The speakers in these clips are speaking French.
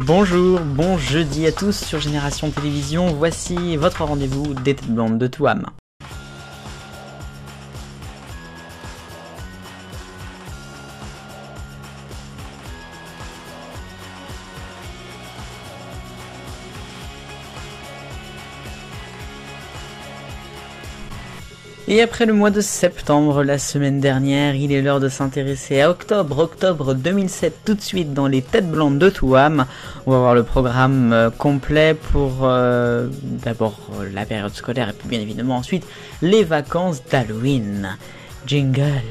Bonjour, bon jeudi à tous sur Génération Télévision, voici votre rendez-vous des têtes blondes de Touham. Et après le mois de septembre, la semaine dernière, il est l'heure de s'intéresser à octobre 2007, tout de suite dans les têtes blondes de Touham. On va voir le programme complet pour d'abord la période scolaire et puis bien évidemment ensuite les vacances d'Halloween. Jingle.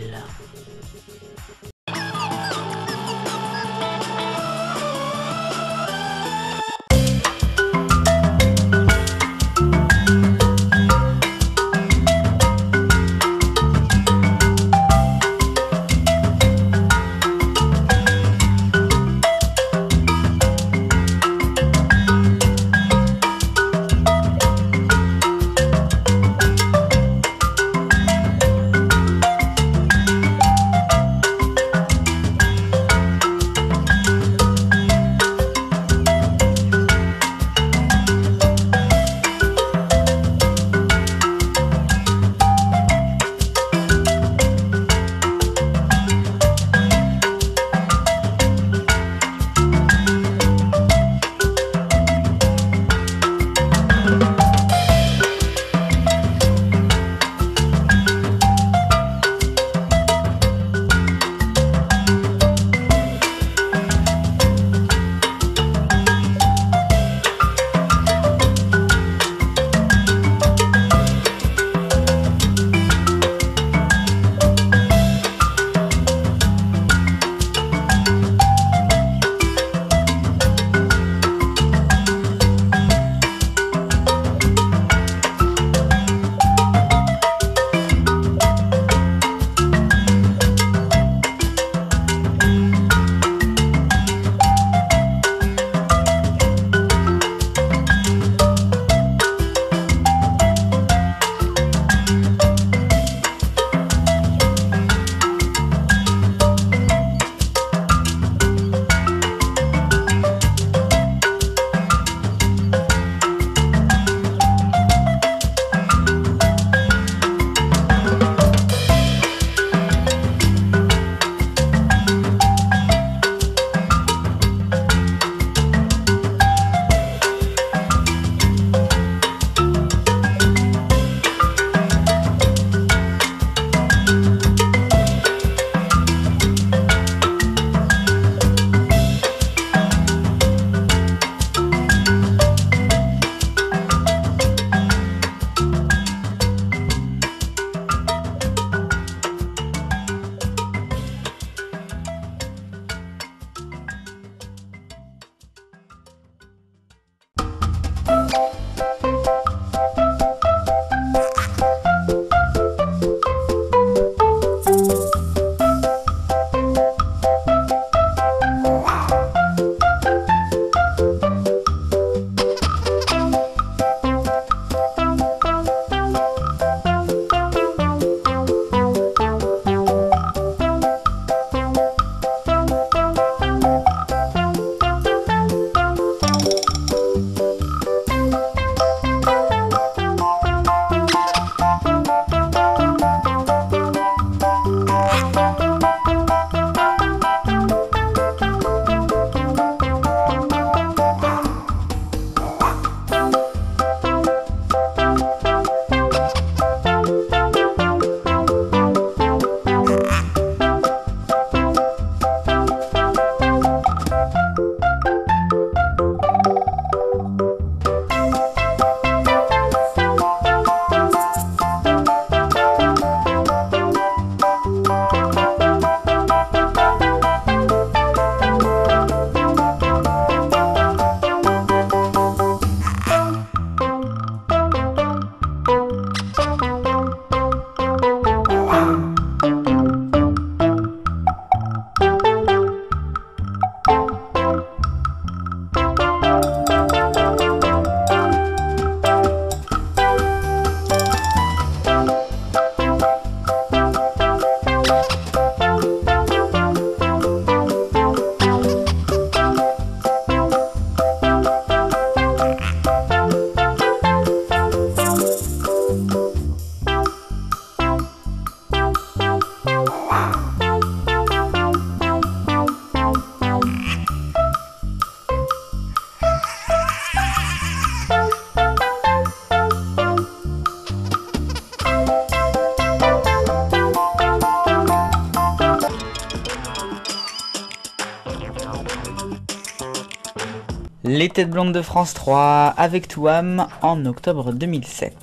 Les Têtes Blondes de France 3 avec Touam en octobre 2007.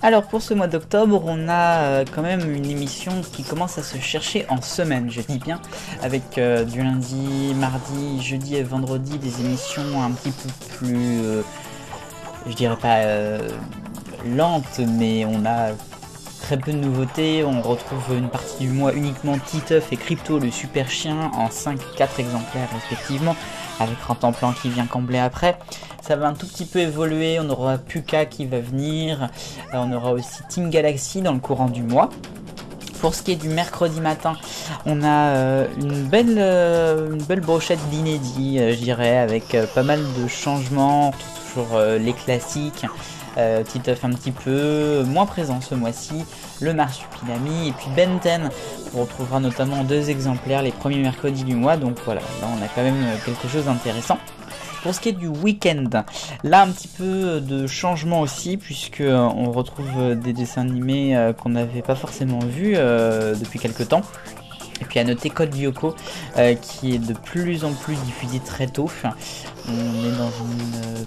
Alors pour ce mois d'octobre, on a quand même une émission qui commence à se chercher en semaine, je dis bien, avec du lundi, mardi, jeudi et vendredi des émissions un petit peu plus, je dirais pas lentes, mais on a très peu de nouveautés. On retrouve une partie du mois uniquement Titeuf et Crypto le super chien en 5 et 4 exemplaires respectivement, avec Rantanplan qui vient combler après. Ça va un tout petit peu évoluer, on aura Puka qui va venir, on aura aussi Team Galaxy dans le courant du mois. Pour ce qui est du mercredi matin, on a une belle brochette d'inédits, je dirais, avec pas mal de changements, toujours les classiques. Titeuf un petit peu moins présent ce mois-ci, le Marsupilami et puis Ben 10. On retrouvera notamment 2 exemplaires les premiers mercredis du mois, donc voilà, là on a quand même quelque chose d'intéressant. Pour ce qui est du week-end, là un petit peu de changement aussi, puisque on retrouve des dessins animés qu'on n'avait pas forcément vus depuis quelques temps. Et puis à noter Code Lyoko qui est de plus en plus diffusé très tôt. On est dans une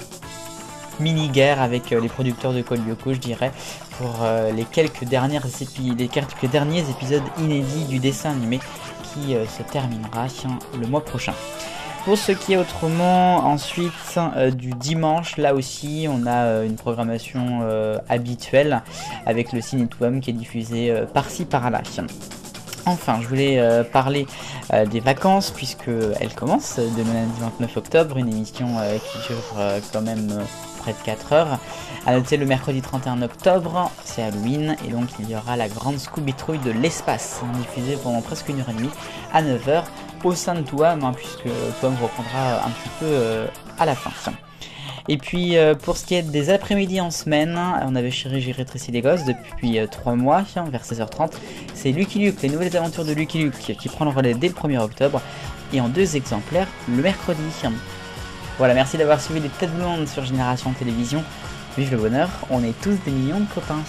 mini-guerre avec les producteurs de Code Lyoko, je dirais, pour les quelques derniers épisodes inédits du dessin animé qui se terminera le mois prochain. Pour ce qui est autrement ensuite du dimanche, là aussi on a une programmation habituelle avec le Ciné Touam qui est diffusé par-ci par-là. Enfin, je voulais parler des vacances puisque elles commencent de lundi 29 octobre, une émission qui dure quand même près de 4 heures. À noter le mercredi 31 octobre, c'est Halloween et donc il y aura la grande Scooby-Trouille de l'espace diffusée pendant presque 1h30 à 9h au sein de Touam, puisque Touam reprendra un petit peu à la fin. Et puis pour ce qui est des après-midi en semaine, on avait chéri j'ai rétréci les gosses depuis 3 mois, vers 16h30. C'est Lucky Luke, les nouvelles aventures de Lucky Luke qui prend le relais dès le 1er octobre et en 2 exemplaires le mercredi. Voilà, merci d'avoir suivi les Têtes Blondes sur Génération Télévision. Vive le bonheur, on est tous des millions de copains.